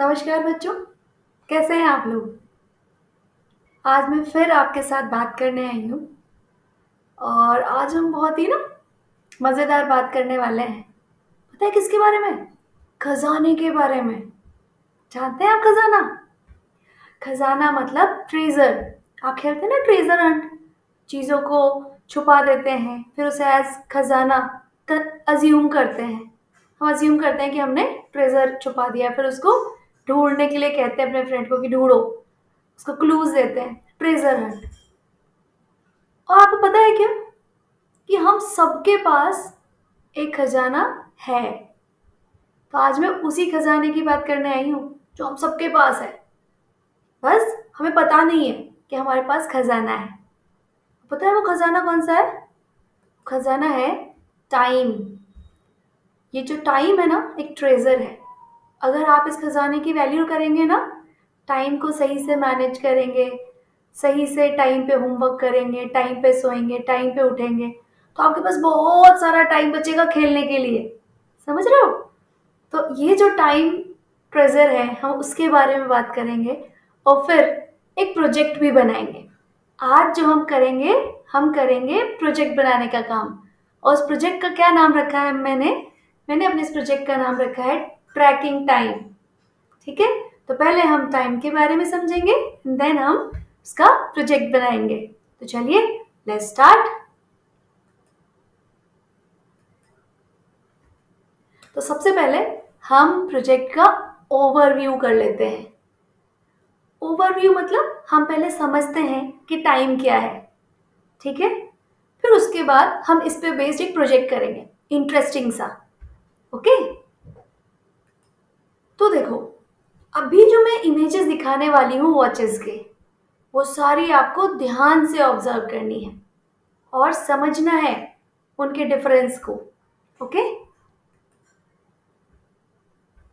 नमस्कार बच्चों, कैसे हैं आप लोग। आज मैं फिर आपके साथ बात करने आई हूँ और आज हम बहुत ही मज़ेदार बात करने वाले हैं। पता है किसके बारे में? खजाने के बारे में। जानते हैं आप खजाना? खजाना मतलब ट्रेजर। आप खेलते हैं ना ट्रेजर हंट, चीज़ों को छुपा देते हैं फिर उसे एज खजाना अज्यूम करते हैं। हम अज्यूम करते हैं कि हमने ट्रेजर छुपा दिया, फिर उसको ढूंढने के लिए कहते हैं अपने फ्रेंड को कि ढूंढो, उसको क्लूज देते हैं, ट्रेजर हंट। और आपको पता है क्या कि हम सबके पास एक खजाना है। तो आज मैं उसी खजाने की बात करने आई हूँ जो हम सबके पास है, बस हमें पता नहीं है कि हमारे पास खजाना है। पता है वो खजाना कौन सा है? खजाना है टाइम। ये जो टाइम है ना, एक ट्रेजर है। अगर आप इस खजाने की वैल्यू करेंगे ना, टाइम को सही से मैनेज करेंगे, सही से टाइम पे होमवर्क करेंगे, टाइम पे सोएंगे, टाइम पे उठेंगे, तो आपके पास बहुत सारा टाइम बचेगा खेलने के लिए। समझ रहे हो? तो ये जो टाइम ट्रेजर है, हम उसके बारे में बात करेंगे और फिर एक प्रोजेक्ट भी बनाएंगे। आज जो हम करेंगे प्रोजेक्ट बनाने का काम। और उस प्रोजेक्ट का क्या नाम रखा है? मैंने अपने इस प्रोजेक्ट का नाम रखा है ट्रैकिंग टाइम। ठीक है, तो पहले हम टाइम के बारे में समझेंगे, देन हम उसका प्रोजेक्ट बनाएंगे। तो चलिए, लेट्स स्टार्ट। तो सबसे पहले हम प्रोजेक्ट का ओवरव्यू कर लेते हैं। ओवरव्यू मतलब हम पहले समझते हैं कि टाइम क्या है। ठीक है, फिर उसके बाद हम इस पे बेस्ड एक प्रोजेक्ट करेंगे इंटरेस्टिंग सा। ओके, तो देखो, अभी जो मैं इमेजेस दिखाने वाली हूँ वॉचेस के, वो सारी आपको ध्यान से ऑब्जर्व करनी है और समझना है उनके डिफरेंस को। ओके,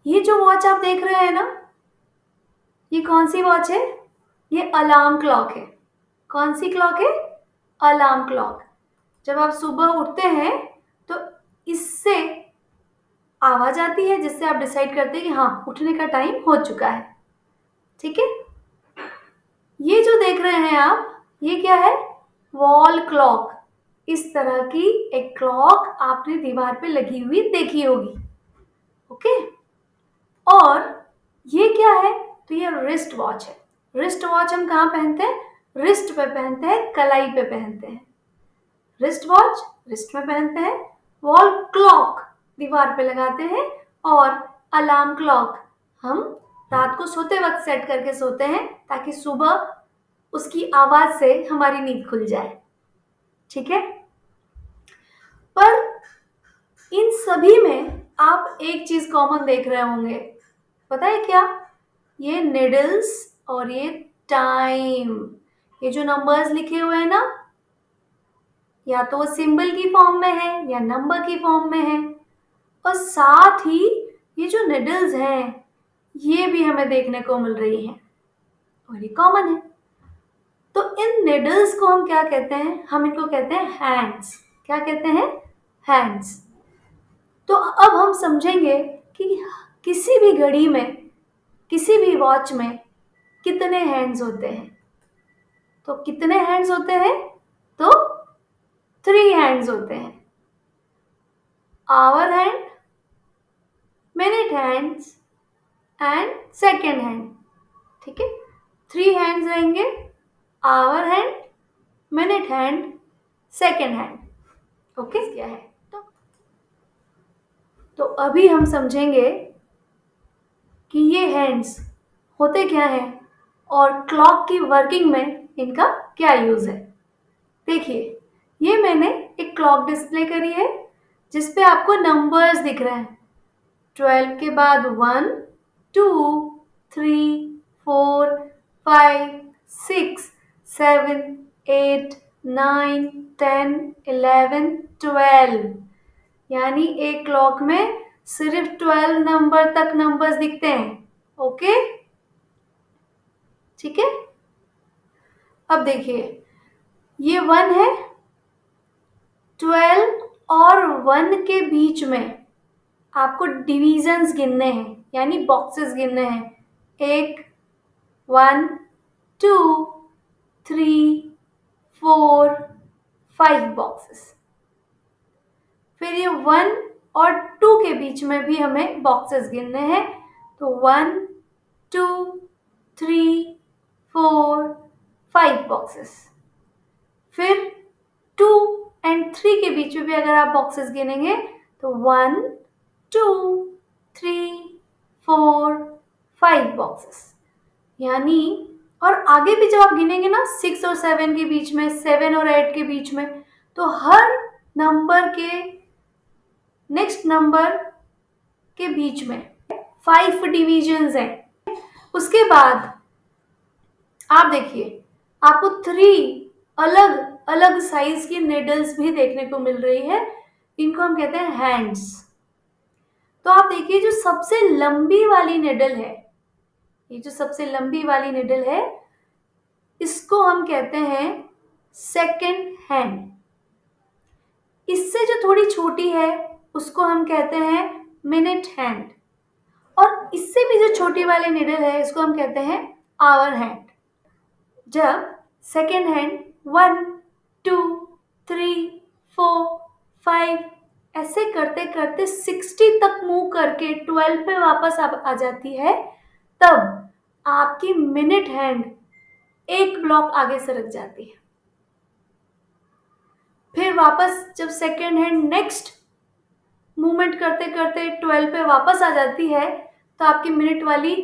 ये जो वॉच आप देख रहे हैं ना, ये कौन सी वॉच है? ये अलार्म क्लॉक है। कौन सी क्लॉक है? Alarm clock. जब आप सुबह उठते हैं तो इससे आवाज आती है जिससे आप डिसाइड करते हैं कि हाँ, उठने का टाइम हो चुका है। ठीक है, ये जो देख रहे हैं आप, ये क्या है? Wall clock. इस तरह की एक क्लॉक आपने दीवार पे लगी हुई देखी होगी। ओके, और ये क्या है? तो ये रिस्ट वॉच है। रिस्ट वॉच हम कहाँ पहनते हैं? रिस्ट पे पहनते हैं, कलाई पे पहनते हैं। रिस्ट वॉच रिस्ट में पहनते हैं, वॉल क्लॉक दीवार पे लगाते हैं, और अलार्म क्लॉक हम रात को सोते वक्त सेट करके सोते हैं ताकि सुबह उसकी आवाज से हमारी नींद खुल जाए। ठीक है, पर इन सभी में आप एक चीज कॉमन देख रहे होंगे। पता है क्या? ये निडल्स और ये टाइम, ये जो नंबर्स लिखे हुए हैं ना, या तो वो सिंबल की फॉर्म में है या नंबर की फॉर्म में है। और साथ ही ये जो निडल्स हैं, ये भी हमें देखने को मिल रही हैं और ये कॉमन है। तो इन निडल्स को हम क्या कहते हैं? हम इनको कहते हैं हैंड्स। क्या कहते हैं? हैंड्स। तो अब हम समझेंगे कि किसी भी घड़ी में, किसी भी वॉच में कितने हैंड्स होते हैं। तो कितने हैंड्स होते हैं? तो 3 हैंड्स होते हैं। Hour hand, minute hands and second hand. ठीक है, 3 हैंड्स रहेंगे, hour hand, minute hand, second hand. Okay, क्या है? तो अभी हम समझेंगे कि ये हैंड्स होते क्या हैं और क्लॉक की वर्किंग में इनका क्या यूज है। देखिए, ये मैंने एक क्लॉक डिस्प्ले करी है जिसपे आपको नंबर्स दिख रहे हैं। 12 के बाद 1, 2, 3, 4, 5, 6, 7, 8, 9, 10, 11, 12। यानी एक क्लॉक में सिर्फ 12 नंबर तक नंबर्स दिखते हैं। ओके, ठीक है। अब देखिए, ये 1 है, 12 और 1 के बीच में आपको डिविजन्स गिनने हैं, यानी बॉक्सेस गिनने हैं। एक, 1, 2, 3, 4, 5 बॉक्सेस। फिर ये 1 और 2 के बीच में भी हमें बॉक्सेस गिनने हैं, तो 1, 2, 3, 4, 5 बॉक्सेस। फिर 2 एंड 3 के बीच में भी अगर आप बॉक्सेस गिनेंगे तो 1, 2, 3, 4, 5 बॉक्सेस। यानी और आगे भी जब आप गिनेंगे ना 6 और 7 के बीच में, 7 और 8 के बीच में, तो हर नंबर के नेक्स्ट नंबर के बीच में 5 डिविजन्स हैं। उसके बाद आप देखिए, आपको 3 अलग अलग साइज की निडल्स भी देखने को मिल रही है, इनको हम कहते हैं हैंड्स। तो आप देखिए, जो सबसे लंबी वाली निडल है, ये जो सबसे लंबी वाली निडल है, इसको हम कहते हैं सेकंड हैंड। इससे जो थोड़ी छोटी है उसको हम कहते हैं मिनट हैंड, और इससे भी जो छोटी वाली निडल है इसको हम कहते हैं आवर हैंड। जब सेकेंड हैंड 1, 2, 3, 4, 5 ऐसे करते करते 60 तक मूव करके 12 पे वापस आ जाती है, तब आपकी मिनट हैंड एक ब्लॉक आगे सरक जाती है। फिर वापस जब सेकेंड हैंड नेक्स्ट मूवमेंट करते करते 12 पे वापस आ जाती है, तो आपकी मिनट वाली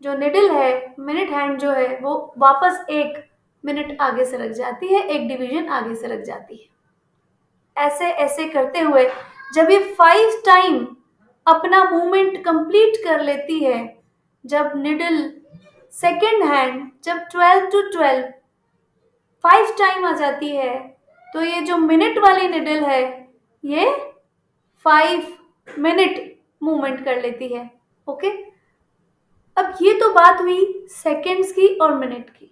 जो निडल है, मिनट हैंड जो है, वो वापस एक मिनट आगे सरक जाती है, एक डिवीजन आगे सरक जाती है। ऐसे ऐसे करते हुए जब ये 5 टाइम अपना मूवमेंट कंप्लीट कर लेती है, जब निडल सेकेंड हैंड जब 12 to 12 5 टाइम आ जाती है, तो ये जो मिनट वाली निडल है ये 5 मिनट मूवमेंट कर लेती है। ओके, अब ये तो बात हुई सेकेंड्स की और मिनट की।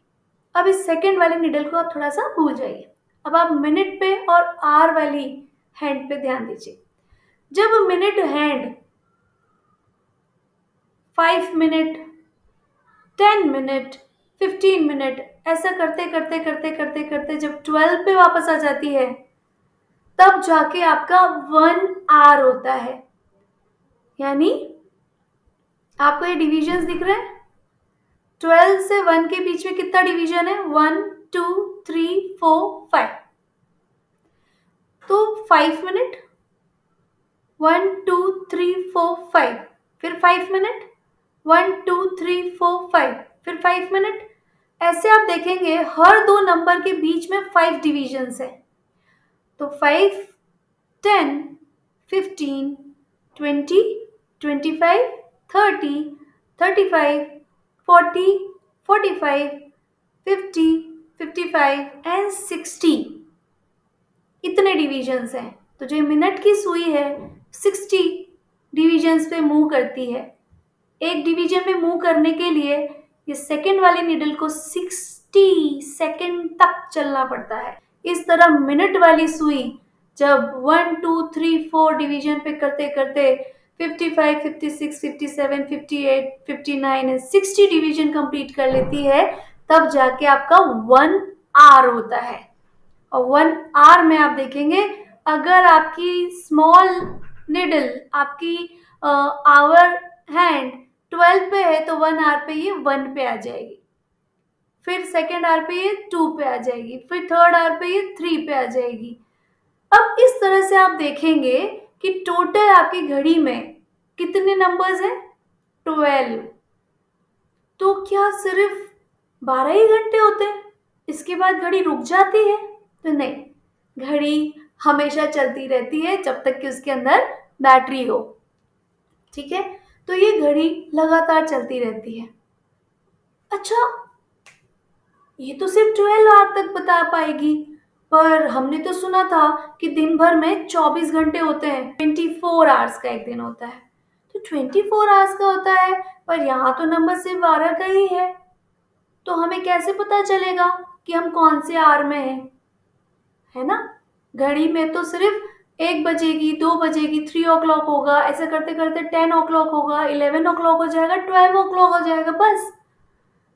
अब इस सेकेंड वाली निडल को आप थोड़ा सा भूल जाइए, अब आप मिनट पे और आर वाली हैंड पे ध्यान दीजिए। जब minute hand 5 minute, 10 minute, 15 minute ऐसा करते करते करते करते करते जब 12 पे वापस आ जाती है, तब जाके आपका 1 आवर होता है। यानी आपको ये डिविजन्स दिख रहे हैं, 12 से 1 के बीच में कितना डिवीजन है, 1, 2, 3, 4, 5। तो 5 मिनट, 1, 2, 3, 4, 5, फिर 5 मिनट, 1, 2, 3, 4, 5, फिर 5 मिनट। ऐसे आप देखेंगे हर दो नंबर के बीच में 5 डिविजन्स है। तो 5, 10, 15, 20, 25, 30, 35, 40, 45, 50, 55 एंड 60 इतने डिविजन्स हैं। तो जो मिनट की सुई है 60 डिविजन्स पे मूव करती है। एक डिवीजन में मूव करने के लिए ये सेकेंड वाली निडल को 60 सेकेंड तक चलना पड़ता है। इस तरह मिनट वाली सुई जब 1, 2, 3, 4 डिवीजन पे करते करते 55, 56, 57, 58, 59 एंड 60 डिवीजन कंप्लीट कर लेती है, तब जाके आपका 1 आवर होता है। और 1 आवर में आप देखेंगे, अगर आपकी स्मॉल निडल, आपकी आवर हैंड 12 पे है, तो 1 आवर पे ये 1 पे आ जाएगी, फिर सेकेंड आवर पे ये 2 पे आ जाएगी, फिर थर्ड आवर पे ये 3 पे आ जाएगी। अब इस तरह से आप देखेंगे कि टोटल आपकी घड़ी में कितने नंबर्स हैं, 12। तो क्या सिर्फ 12 ही घंटे होते हैं, इसके बाद घड़ी रुक जाती है? तो नहीं, घड़ी हमेशा चलती रहती है जब तक कि उसके अंदर बैटरी हो। ठीक है, तो ये घड़ी लगातार चलती रहती है। अच्छा, ये तो सिर्फ 12 आवर तक बता पाएगी, पर हमने तो सुना था कि दिन भर में 24 घंटे होते हैं, 24 आवर्स का एक दिन होता है। तो 24 आवर्स का होता है, पर यहाँ तो नंबर सिर्फ 12 का ही है। तो हमें कैसे पता चलेगा कि हम कौन से आवर में हैं? है ना, घड़ी में तो सिर्फ 1 बजेगी, 2 बजेगी, 3 ओ क्लॉक होगा, ऐसे करते करते 10 ओ क्लॉक होगा, 11 ओ क्लॉक हो जाएगा, 12 ओ क्लॉक हो जाएगा, बस।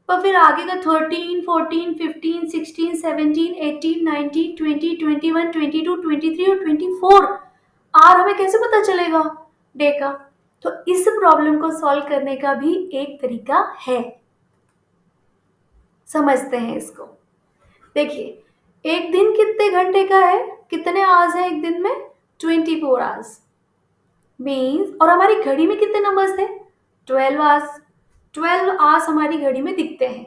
पर फिर आगे का 13, 14, 15, 16, 17, 18, 19, 20, 21, 22, 23 और 24 आर हमें कैसे पता चलेगा डे का? तो इस प्रॉब्लम को सॉल्व करने का भी एक तरीका है, समझते हैं इसको। देखिए, एक दिन कितने घंटे का है, कितने आवर्स है एक दिन में? 24 आवर्स मीन्स, और हमारी घड़ी में कितने नंबर्स थे? 12 आवर्स। 12 आवर्स हमारी घड़ी में दिखते हैं।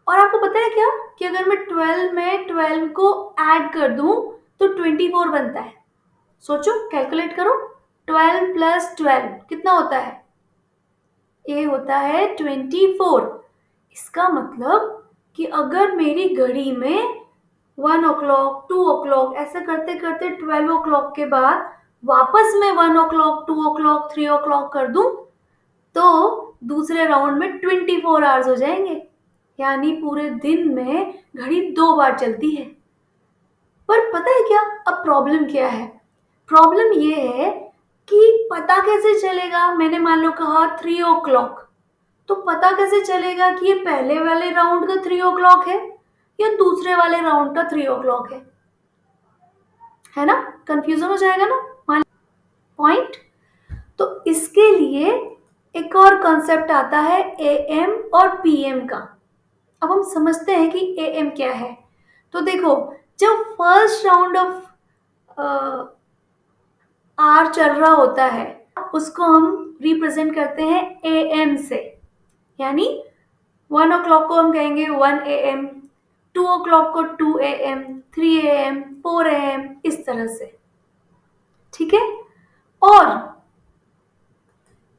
और आपको पता है क्या कि अगर मैं 12 में 12 को ऐड कर दूं तो 24 बनता है। सोचो, कैलकुलेट करो, 12 प्लस 12 कितना होता है? ये होता है 24। इसका मतलब कि अगर मेरी घड़ी में 1 ओ क्लॉक, 2 ओ क्लॉक ऐसे करते करते 12 ओ क्लॉक के बाद वापस मैं 1 ओ क्लॉक, 2 ओ क्लॉक, 3 ओ क्लॉक कर दूं तो दूसरे राउंड में 24 आवर्स हो जाएंगे, यानी पूरे दिन में घड़ी 2 बार चलती है। पर पता है क्या अब प्रॉब्लम क्या है? प्रॉब्लम ये है कि पता कैसे चलेगा, मैंने मान लो कहा 3 ओ क्लॉक, तो पता कैसे चलेगा कि ये पहले वाले राउंड का 3 ओ क्लॉक है या दूसरे वाले राउंड का 3 ओ क्लॉक है ना? कंफ्यूजन हो जाएगा ना, मान पॉइंट। तो इसके लिए एक और कॉन्सेप्ट आता है एएम और पीएम का। अब हम समझते हैं कि एएम क्या है। तो देखो, जब फर्स्ट राउंड ऑफ आर चल रहा होता है उसको हम रिप्रेजेंट करते हैं एएम से, यानी 1 ओ क्लॉक को हम कहेंगे 1 एएम, 2 ओ क्लॉक को 2 एएम, 3 एएम, 4 एएम, इस तरह से, ठीक है। और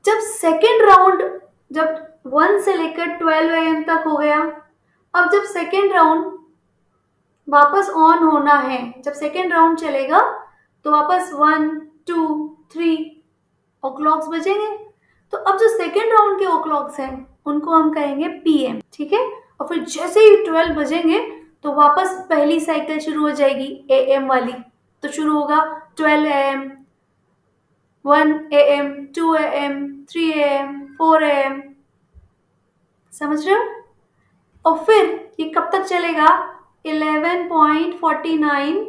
जब सेकेंड राउंड, जब 1 से लेकर 12 एएम तक हो गया, अब जब सेकेंड राउंड वापस ऑन होना है, जब सेकेंड राउंड चलेगा तो वापस 1, 2, 3 ओ क्लॉक्स बजेंगे। तो अब जो सेकेंड राउंड के ओ क्लॉक्स हैं उनको हम कहेंगे पीएम, ठीक है। और फिर जैसे ही 12 बजेंगे तो वापस पहली साइकिल शुरू हो जाएगी एएम वाली। तो शुरू होगा 12 am, 1 am, 2 am, 3 am, 4 am, समझ रहे हो? और फिर ये कब तक चलेगा? 11:49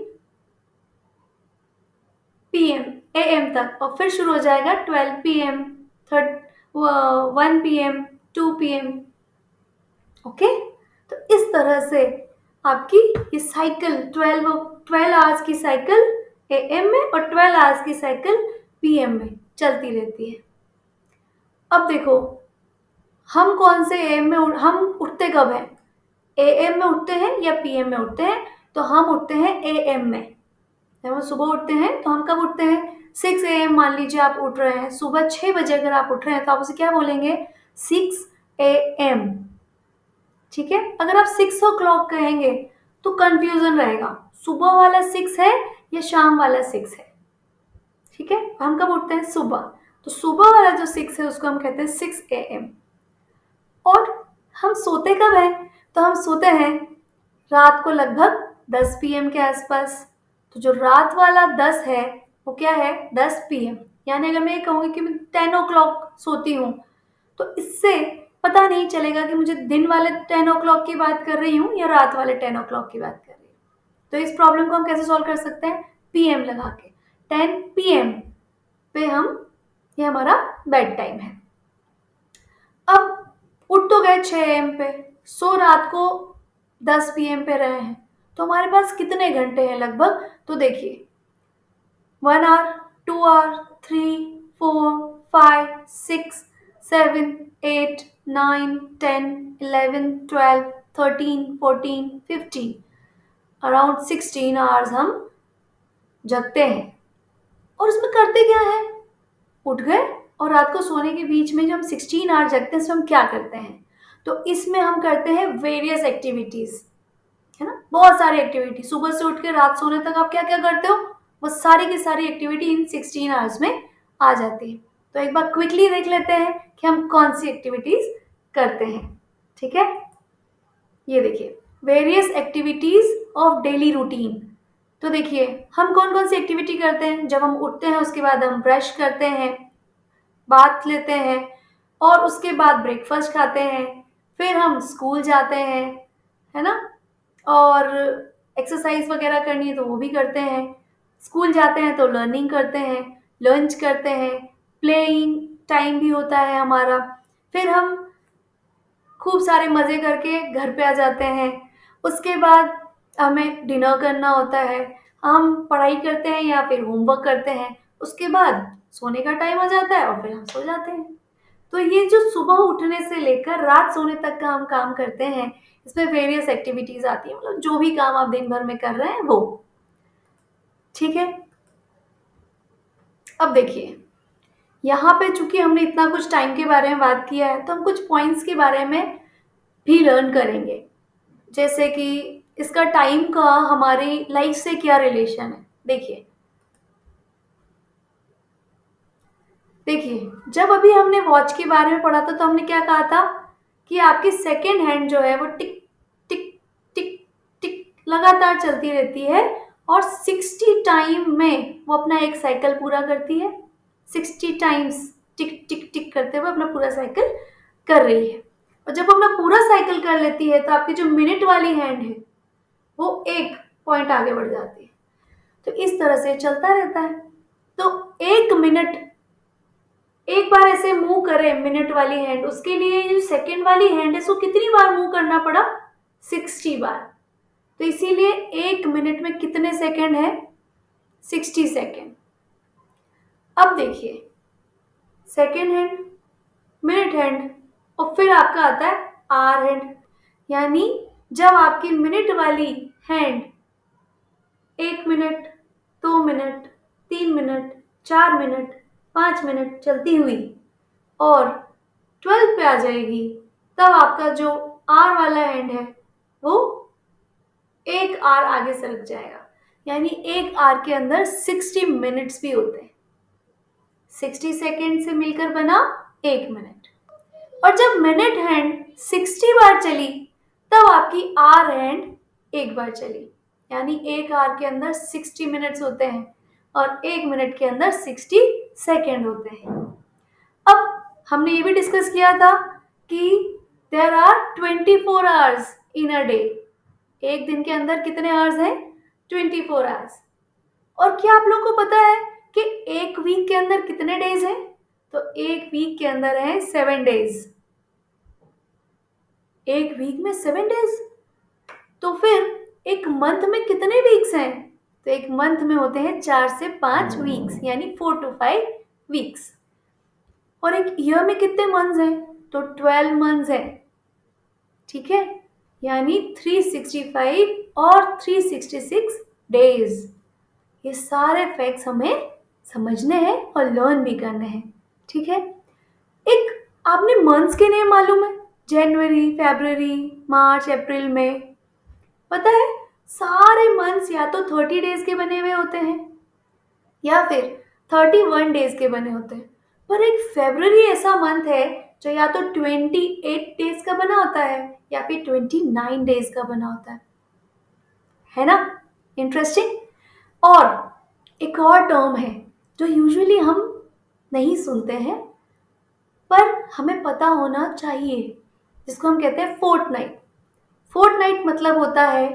पीएम एएम तक, और फिर शुरू हो जाएगा 12 पीएम, 1 पीएम, 2 पीएम। ओके, तो इस तरह से आपकी ये साइकिल 12 आवर्स की साइकिल एएम में और 12 आवर्स की साइकिल पीएम में चलती रहती है। अब देखो, हम कौन से एएम में हम उठते कब हैं? एएम में उठते हैं या पीएम में उठते हैं? तो हम उठते हैं एएम में। जब हम सुबह उठते हैं तो हम कब उठते हैं? 6 एएम मान लीजिए आप उठ रहे हैं, सुबह 6 बजे अगर आप उठ रहे हैं तो आप उसे क्या बोलेंगे? 6 एएम, ठीक है। अगर आप 6 ओ क्लॉक कहेंगे तो कंफ्यूजन रहेगा, सुबह वाला 6 है या शाम वाला 6 है, ठीक है। हम कब उठते हैं? सुबह। तो सुबह वाला जो 6 है उसको हम कहते हैं 6 एएम। और हम सोते कब हैं? तो हम सोते हैं रात को लगभग 10 पीएम के आसपास। तो जो रात वाला 10 है वो क्या है? 10 पीएम। यानी अगर मैं ये कहूँगी कि मैं 10 ओ क्लॉक सोती हूँ तो इससे पता नहीं चलेगा कि मुझे दिन वाले 10 ओ क्लॉक की बात कर रही हूँ या रात वाले 10 ओ क्लॉक की बात कर रही हूँ। तो इस प्रॉब्लम को हम कैसे सॉल्व कर सकते हैं? पीएम लगा के, 10 पीएम पे हम, ये हमारा बेड टाइम है। अब उठ तो गए 6 एम पे, सो रात को 10 पीएम पे रहे हैं, तो हमारे पास कितने घंटे हैं लगभग? तो देखिए, 1 आवर, 2 आवर, 3, 4, 5, 6, 7, 8, 9, 10, 11, 12, 13, 14, 15, अराउंड 16 आवर्स हम जगते हैं। और उसमें करते क्या है? उठ गए और रात को सोने के बीच में जो हम 16 आवर जगते हैं इसमें हम क्या करते हैं? तो इसमें हम करते हैं वेरियस एक्टिविटीज, है ना, बहुत सारी एक्टिविटी। सुबह से उठ के रात सोने तक आप क्या क्या करते हो, वो सारी की सारी एक्टिविटी इन 16 आवर्स में आ जाती है। तो एक बार क्विकली देख लेते हैं कि हम कौन सी एक्टिविटीज करते हैं, ठीक है। ये देखिए, various activities of daily routine. तो देखिए, हम कौन-कौन सी एक्टिविटी करते हैं? जब हम उठते हैं उसके बाद हम ब्रश करते हैं, बाथ लेते हैं और उसके बाद ब्रेकफ़ास्ट खाते हैं, फिर हम स्कूल जाते हैं, है ना? और एक्सरसाइज़ वग़ैरह करनी है तो वो भी करते हैं। स्कूल जाते हैं तो लर्निंग करते हैं, लंच करते हैं, प्लेइंग टाइम भी होता है हमारा। फिर हम खूब सारे मज़े करके घर पे आ जाते हैं। उसके बाद हमें डिनर करना होता है। हम पढ़ाई करते हैं या फिर होमवर्क करते हैं। उसके बाद सोने का टाइम आ जाता है और फिर हम सो जाते हैं। तो ये जो सुबह उठने से लेकर रात सोने तक का हम काम करते हैं, इसमें वेरियस एक्टिविटीज़ आती हैं, मतलब जो भी काम आप दिन भर में कर रहे हैं वो। ठीक है? अब देखिए, यहाँ पे चूँकि हमने इतना कुछ टाइम के बारे में बात किया है, तो हम कुछ पॉइंट्स के बारे में भी लर्न करेंगे। जैसे कि इसका टाइम का हमारी लाइफ से क्या रिलेशन है। देखिए, जब अभी हमने वॉच के बारे में पढ़ा था तो हमने क्या कहा था कि आपकी सेकंड हैंड जो है वो टिक टिक टिक टिक लगातार चलती रहती है और 60 टाइम में वो अपना एक साइकिल पूरा करती है। 60 टाइम्स टिक टिक टिक करते हुए अपना पूरा साइकिल कर रही है। और जब अपना पूरा साइकिल कर लेती है तो आपकी जो मिनट वाली हैंड है वो एक पॉइंट आगे बढ़ जाती है। तो इस तरह से चलता रहता है। तो 1 मिनट एक बार ऐसे मूव करें मिनट वाली हैंड, उसके लिए जो सेकंड वाली हैंड है उसको कितनी बार मूव करना पड़ा? 60 बार। तो इसीलिए 1 मिनट में कितने सेकंड है? 60 सेकंड। अब देखिए, सेकंड हैंड, मिनट हैंड और फिर आपका आता है आवर हैंड। यानी जब आपकी मिनट वाली hand 1 minute, 2 minute, 3 minute, 4 minute, 5 minute चलती हुई और 12 पे आ जाएगी, तब आपका जो आर वाला हैंड है वो 1 आर आगे सरक जाएगा। यानी 1 आर के अंदर 60 मिनट्स भी होते हैं। 60 सेकेंड से मिलकर बना 1 मिनट। और जब मिनट हैंड 60 बार चली तब आपकी आर हैंड 1 बार चली। यानी 1 आर के अंदर 60 मिनट्स होते हैं और 1 मिनट के अंदर 60 सेकेंड होते हैं। अब हमने ये भी डिस्कस किया था कि there are 24 hours in a day. एक दिन के अंदर कितने आवर्स हैं? 24 आवर्स। और क्या आप लोग को पता है कि एक वीक के अंदर कितने डेज हैं? तो एक वीक के अंदर है 7 डेज। एक वीक में 7 डेज। तो फिर एक मंथ में कितने वीक्स हैं? तो एक मंथ में होते हैं 4 से 5 वीक्स, यानी 4 to 5 वीक्स। और एक ईयर में कितने मंथ्स हैं? तो 12 मंथ्स हैं। ठीक है, यानी 365 और 366 डेज। ये सारे फैक्ट्स हमें समझने हैं और लर्न भी करने हैं। ठीक है, एक आपने मंथ्स के नेम मालूम है? जनवरी, फरवरी, मार्च, अप्रैल, मई। पता है, सारे मंथ्स या तो 30 डेज के बने हुए होते हैं या फिर 31 डेज के बने होते हैं। पर एक फरवरी ऐसा मंथ है जो या तो 28 डेज का बना होता है या फिर 29 डेज का बना होता है ना? इंटरेस्टिंग। और एक और टर्म है जो यूजुअली हम नहीं सुनते हैं पर हमें पता होना चाहिए, जिसको हम कहते हैं फोर्टनाइट। फोर्टनाइट मतलब होता है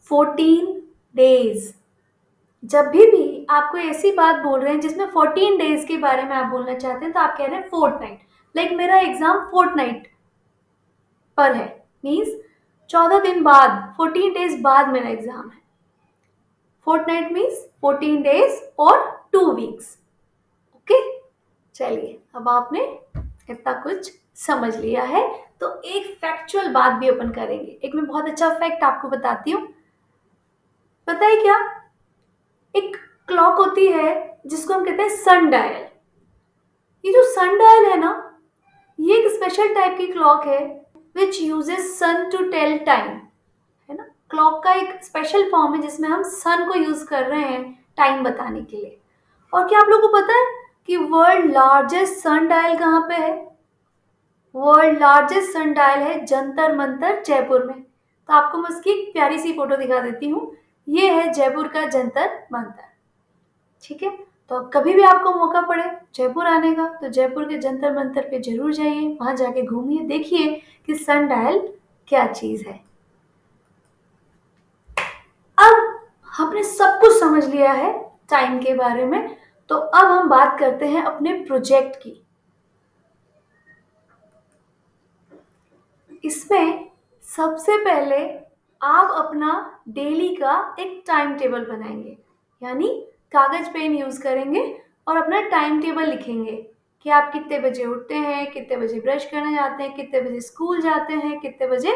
14 डेज। जब भी आपको ऐसी बात बोल रहे हैं जिसमें 14 डेज के बारे में आप बोलना चाहते हैं तो आप कह रहे हैं फोर्टनाइट। लाइक मेरा एग्जाम फोर्टनाइट पर है, मीन्स 14 दिन बाद, 14 डेज बाद मेरा एग्जाम है। फोर्टनाइट मीन्स 14 डेज और 2 वीक्स। ओके, चलिए अब आपने इतना कुछ समझ लिया है तो एक फैक्चुअल बात भी ओपन करेंगे। एक मैं बहुत अच्छा फैक्ट आपको बताती हूँ। पता है क्या? एक क्लॉक होती है जिसको हम कहते हैं सन डायल। ये जो सन डायल है ना, ये एक स्पेशल टाइप की क्लॉक है which uses sun to tell time. है ना, क्लॉक का एक स्पेशल फॉर्म है जिसमें हम सन को यूज कर रहे हैं टाइम बताने के लिए। और क्या आप लोगों को पता है कि वर्ल्ड लार्जेस्ट सन डायल कहाँ पे है? वर्ल्ड लार्जेस्ट सन डायल है जंतर मंतर जयपुर में। तो आपको मैं उसकी एक प्यारी सी फोटो दिखा देती हूँ। ये है जयपुर का जंतर मंतर। ठीक है, तो अब कभी भी आपको मौका पड़े जयपुर आने का तो जयपुर के जंतर मंतर पे जरूर जाइए, वहां जाके घूमिए, देखिए कि सन डायल क्या चीज है। अब हमने सब कुछ समझ लिया है टाइम के बारे में, तो अब हम बात करते हैं अपने प्रोजेक्ट की। इसमें सबसे पहले आप अपना डेली का एक टाइम टेबल बनाएंगे, यानी कागज पेन यूज करेंगे और अपना टाइम टेबल लिखेंगे कि आप कितने बजे उठते हैं, कितने बजे ब्रश करने जाते हैं, कितने बजे स्कूल जाते हैं, कितने बजे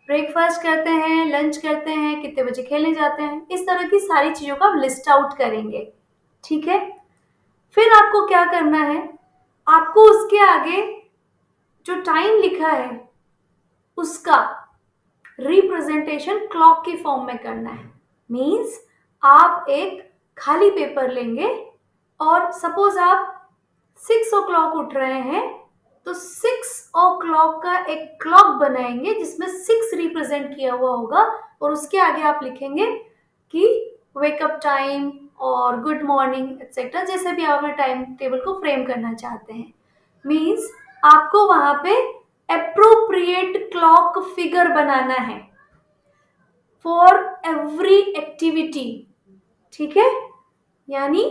ब्रेकफास्ट करते हैं, लंच करते हैं, कितने बजे खेलने जाते हैं। इस तरह की सारी चीजों का आप लिस्ट आउट करेंगे। ठीक है, फिर आपको क्या करना है, आपको उसके आगे जो टाइम लिखा है उसका रिप्रेजेंटेशन क्लॉक की फॉर्म में करना है। मीन्स आप एक खाली पेपर लेंगे और सपोज आप 6 o'clock उठ रहे हैं तो 6 o'clock का एक क्लॉक बनाएंगे जिसमें 6 रिप्रेजेंट किया हुआ होगा और उसके आगे आप लिखेंगे कि वेकअप टाइम और गुड मॉर्निंग एक्सेट्रा, जैसे भी आप अपने टाइम टेबल को फ्रेम करना चाहते हैं। मीन्स आपको वहां पे अप्रोप्रिएट क्लॉक फिगर बनाना है फॉर एवरी एक्टिविटी। ठीक है, यानी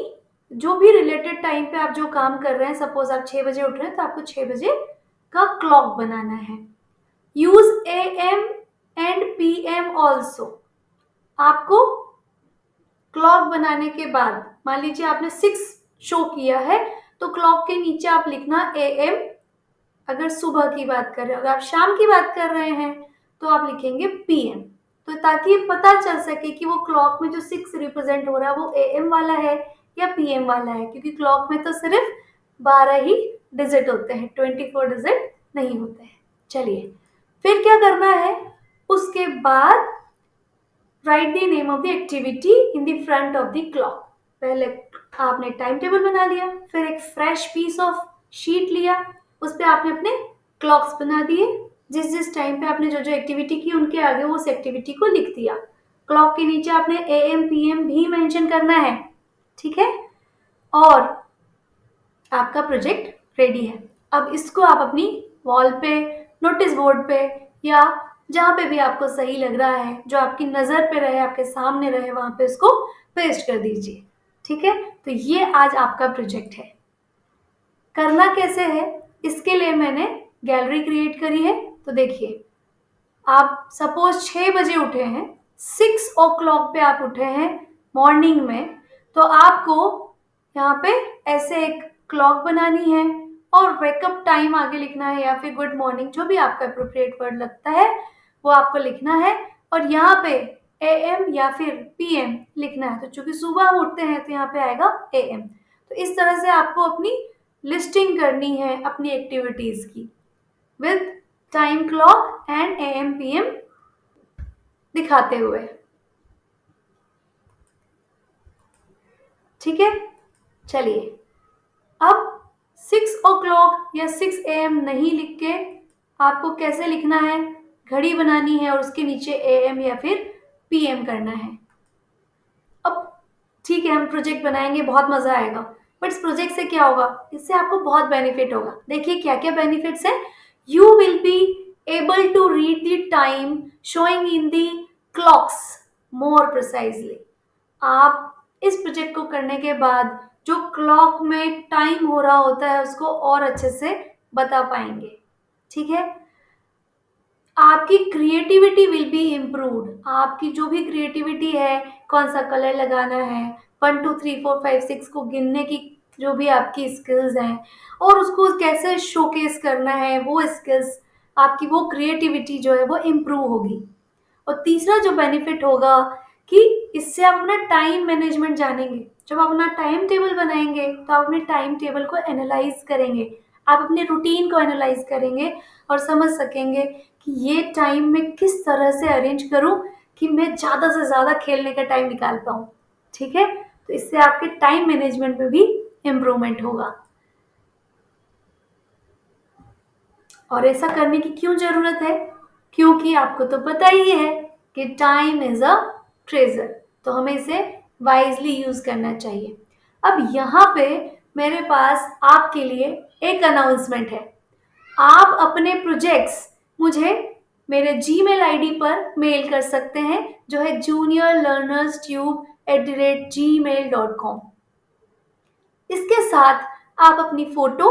जो भी रिलेटेड टाइम पे आप जो काम कर रहे हैं, सपोज आप 6 बजे उठ रहे हैं तो आपको 6 बजे का क्लॉक बनाना है। Use AM and PM also. आपको क्लॉक बनाने के बाद मान लीजिए आपने 6 शो किया है तो क्लॉक के नीचे आप लिखना AM, अगर सुबह की बात कर रहे हो। अगर आप शाम की बात कर रहे हैं तो आप लिखेंगे PM, तो ताकि पता चल सके कि वो क्लॉक में जो 6 रिप्रेजेंट हो रहा है वो AM वाला है या PM वाला है, क्योंकि क्लॉक में तो सिर्फ 12 ही डिजिट होते हैं, 24 डिजिट नहीं होते हैं। चलिए फिर क्या करना है, उसके बाद right the name of the activity in the front of the clock. पहले आपने टाइम टेबल बना लिया, फिर एक फ्रेश पीस ऑफ शीट लिया, उस पर आपने अपने क्लॉक्स बना दिए, जिस जिस टाइम पे आपने जो जो एक्टिविटी की उनके आगे उस एक्टिविटी को लिख दिया। क्लॉक के नीचे आपने AM PM भी मेंशन करना है। ठीक है, और आपका प्रोजेक्ट रेडी है। अब इसको आप अपनी वॉल पे, नोटिस बोर्ड पे या जहाँ पे भी आपको सही लग रहा है, जो आपकी नज़र पे रहे, आपके सामने रहे, वहां पे इसको पेस्ट कर दीजिए। ठीक है, तो ये आज आपका प्रोजेक्ट है। करना कैसे है, इसके लिए मैंने गैलरी क्रिएट करी है। तो देखिए, आप सपोज 6 बजे उठे हैं, 6 o'clock पे आप उठे हैं मॉर्निंग में, तो आपको यहाँ पे ऐसे एक क्लॉक बनानी है और वेकअप टाइम आगे लिखना है या फिर गुड मॉर्निंग, जो भी आपका अप्रोप्रिएट वर्ड लगता है वो आपको लिखना है। और यहाँ पे AM या फिर PM लिखना है। तो चूंकि सुबह हम उठते हैं तो यहाँ पे आएगा AM। तो इस तरह से आपको अपनी लिस्टिंग करनी है अपनी एक्टिविटीज की with time clock and AM PM दिखाते हुए। ठीक है, चलिए अब 6 o'clock या 6 AM नहीं लिख के आपको कैसे लिखना है, घड़ी बनानी है और उसके नीचे AM या फिर PM करना है। अब ठीक है, हम प्रोजेक्ट बनाएंगे, बहुत मजा आएगा, बट इस प्रोजेक्ट से क्या होगा, इससे आपको बहुत बेनिफिट होगा। देखिए क्या क्या बेनिफिट्स है। You will be able to read the time showing in the clocks more precisely. आप इस प्रोजेक्ट को करने के बाद जो क्लॉक में टाइम हो रहा होता है उसको और अच्छे से बता पाएंगे। ठीक है, आपकी क्रिएटिविटी विल बी इम्प्रूव्ड। आपकी जो भी क्रिएटिविटी है, कौन सा कलर लगाना है, 1 2 3 4 5 6 को गिनने की जो भी आपकी स्किल्स हैं और उसको कैसे शोकेस करना है, वो स्किल्स, आपकी वो क्रिएटिविटी जो है वो इम्प्रूव होगी। और तीसरा जो बेनिफिट होगा कि इससे आप अपना टाइम मैनेजमेंट जानेंगे। जब आप अपना टाइम टेबल बनाएंगे तो आप अपने टाइम टेबल को एनालाइज करेंगे, आप अपने रूटीन को एनालाइज करेंगे और समझ सकेंगे कि ये टाइम में किस तरह से अरेंज करूं कि मैं ज़्यादा से ज़्यादा खेलने का टाइम निकाल पाऊँ। ठीक है, तो इससे आपके टाइम मैनेजमेंट में भी इम्प्रूवमेंट होगा। और ऐसा करने की क्यों ज़रूरत है, क्योंकि आपको तो पता ही है कि टाइम इज अ ट्रेजर। तो हमें इसे वाइजली यूज करना चाहिए। अब यहाँ पे मेरे पास आपके लिए एक अनाउंसमेंट है। आप अपने प्रोजेक्ट्स मुझे मेरे जीमेल आईडी पर मेल कर सकते हैं, जो है juniorlearnerstube@gmail.com। इसके साथ आप अपनी फोटो,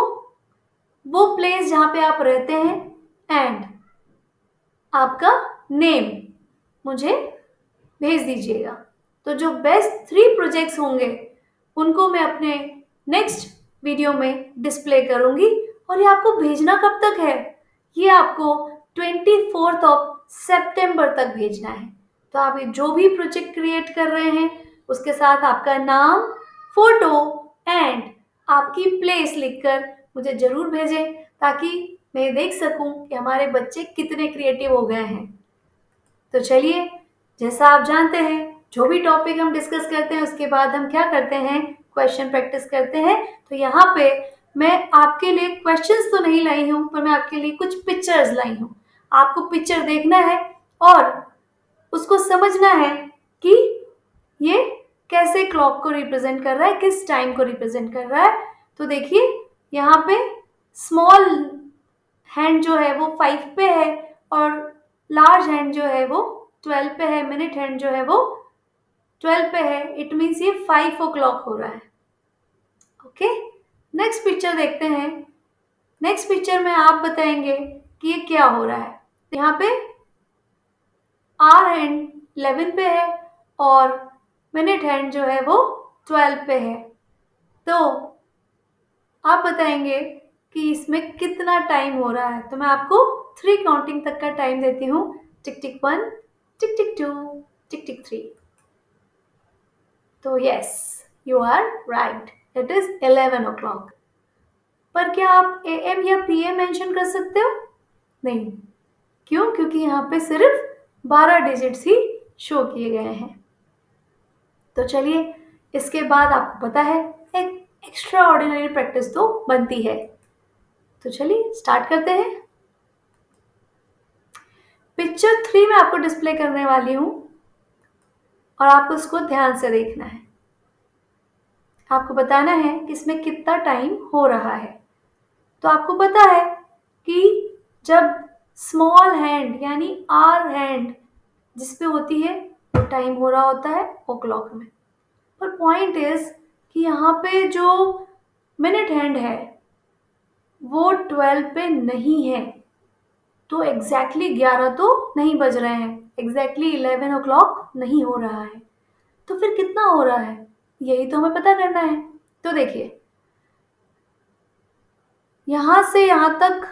वो प्लेस जहां पे आप रहते हैं एंड आपका नेम मुझे भेज दीजिएगा। तो जो बेस्ट 3 प्रोजेक्ट्स होंगे उनको मैं अपने नेक्स्ट वीडियो में डिस्प्ले करूंगी। और ये आपको भेजना कब तक है? ये आपको 24 सितंबर तक भेजना है। तो आप ये जो भी प्रोजेक्ट क्रिएट कर रहे हैं उसके साथ आपका नाम, फोटो एंड आपकी प्लेस लिखकर मुझे जरूर भेजें, ताकि मैं देख सकूं कि हमारे बच्चे कितने क्रिएटिव हो गए हैं। तो चलिए, जैसा आप जानते हैं, जो भी टॉपिक हम डिस्कस करते हैं उसके बाद हम क्या करते हैं, क्वेश्चन प्रैक्टिस करते हैं। तो यहाँ पे मैं आपके लिए क्वेश्चंस तो नहीं लाई हूँ, पर मैं आपके लिए कुछ पिक्चर्स लाई हूँ। आपको पिक्चर देखना है और उसको समझना है कि ये कैसे क्लॉक को रिप्रेजेंट कर रहा है, किस टाइम को रिप्रेजेंट कर रहा है। तो देखिए, यहाँ पे स्मॉल हैंड जो है वो 5 पे है और लार्ज हैंड जो है वो 12 पे है। मिनट हैंड जो है वो 12 पे है। इट मीन्स ये 5 o'clock हो रहा है। ओके, नेक्स्ट पिक्चर देखते हैं। नेक्स्ट पिक्चर में आप बताएंगे कि ये क्या हो रहा है। यहाँ पे आर हैंड 11 पे है और मिनट हैंड जो है वो 12 पे है। तो आप बताएंगे कि इसमें कितना टाइम हो रहा है। तो मैं आपको 3 काउंटिंग तक का टाइम देती हूँ। टिक टिक 1, टिक टिक 2, टिक टिक 3। तो yes, you are right, it is 11 o'clock। पर क्या आप AM या PM मेंशन कर सकते हो? नहीं। क्यों? क्योंकि यहाँ पे सिर्फ 12 डिजिट्स ही शो किए गए हैं। तो चलिए, इसके बाद आपको पता है एक एक्स्ट्रा ऑर्डिनरी प्रैक्टिस तो बनती है। तो चलिए स्टार्ट करते हैं। पिक्चर 3 में आपको डिस्प्ले करने वाली हूं और आपको उसको ध्यान से देखना है। आपको बताना है कि इसमें कितना टाइम हो रहा है। तो आपको पता है कि जब स्मॉल हैंड यानी आर हैंड जिस पे होती है वो टाइम हो रहा होता है o'clock में। पर पॉइंट इज कि यहाँ पे जो मिनट हैंड है वो 12 पे नहीं है। तो एग्जैक्टली 11 तो नहीं बज रहे हैं, एग्जैक्टली 11 o'clock नहीं हो रहा है। तो फिर कितना हो रहा है, यही तो हमें पता करना है। तो देखिए, यहां से यहां तक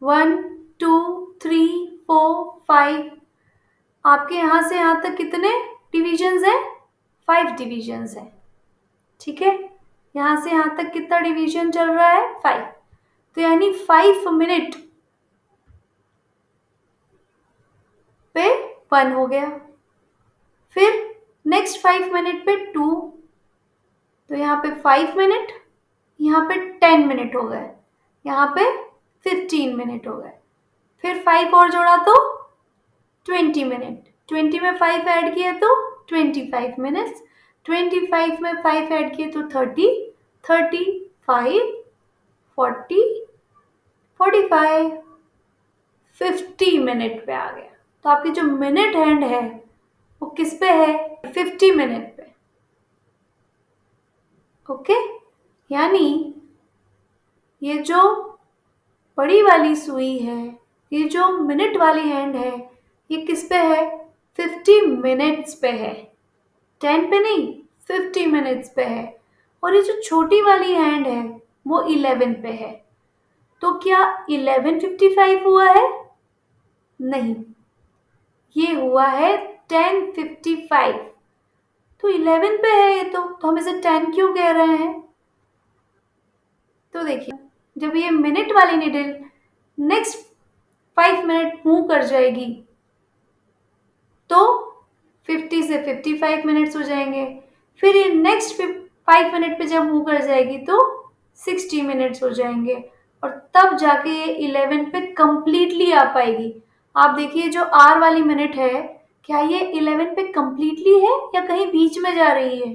1, 2, 3, 4, 5, आपके यहां से यहां तक कितने डिविजन्स हैं? 5 डिविजन्स हैं। ठीक है, यहां से यहां तक कितना डिवीजन चल रहा है? 5। तो यानी 5 मिनट पे 1 हो गया। फिर नेक्स्ट 5 मिनट पे 2। तो यहाँ पे 5 मिनट, यहाँ पे 10 मिनट हो गए, यहाँ पे 15 मिनट हो गए। फिर 5 और जोड़ा तो 20 मिनट। 20 में 5 ऐड किए तो 25 मिनट्स। 25 में 5 ऐड किए तो 30, 35, 40, 45, 50 मिनट पे आ गया। तो आपकी जो मिनट हैंड है वो किस पे है? 50 मिनट पे। ओके, यानी ये जो बड़ी वाली सुई है, ये जो मिनट वाली हैंड है, ये किस पे है? 50 मिनट्स पे है। 10 पे नहीं, 50 मिनट्स पे है। और ये जो छोटी वाली हैंड है वो 11 पे है। तो क्या 11:55 हुआ है? नहीं, ये हुआ है 10:55। तो 11 पे है ये तो हम इसे 10 क्यों कह रहे हैं? तो देखिए, जब ये मिनट वाली निडल नेक्स्ट 5 मिनट मूव कर जाएगी तो 50 से 55 मिनट्स हो जाएंगे। फिर ये नेक्स्ट 5 मिनट पे जब मूव कर जाएगी तो 60 मिनट्स हो जाएंगे और तब जाके ये 11 पे कंप्लीटली आ पाएगी। आप देखिए, जो आर वाली मिनट है क्या ये 11 पे कंप्लीटली है या कहीं बीच में जा रही है?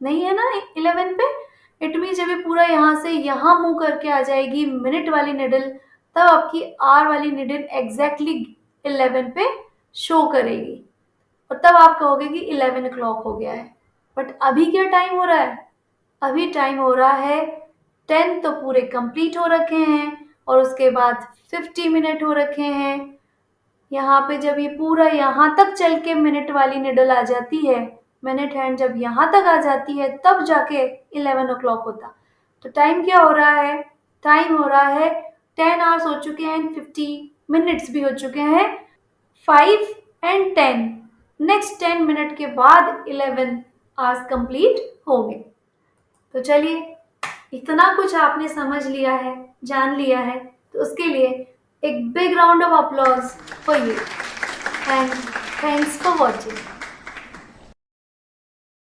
नहीं है ना 11 पे। इट मीन जब ये पूरा यहाँ से यहाँ मूव करके आ जाएगी मिनट वाली निडल, तब आपकी आर वाली निडल एग्जैक्टली 11 पे शो करेगी और तब आप कहोगे कि 11 o'clock हो गया है। बट अभी क्या टाइम हो रहा है? अभी टाइम हो रहा है 10 तो पूरे कंप्लीट हो रखे हैं और उसके बाद 50 मिनट हो रखे हैं। यहाँ पे जब ये पूरा यहाँ तक चल के मिनट वाली निडल आ जाती है, मिनट हैंड जब यहाँ तक आ जाती है तब जाके 11 o'clock होता। तो टाइम क्या हो रहा है? टाइम हो रहा है 10 आवर्स हो चुके हैं, 50 मिनट्स भी हो चुके हैं, 5 and 10। नेक्स्ट 10 मिनट के बाद 11 आवर्स कंप्लीट होंगे। तो चलिए, इतना कुछ आपने समझ लिया है, जान लिया है, तो उसके लिए एक big round of applause for you and thanks for watching.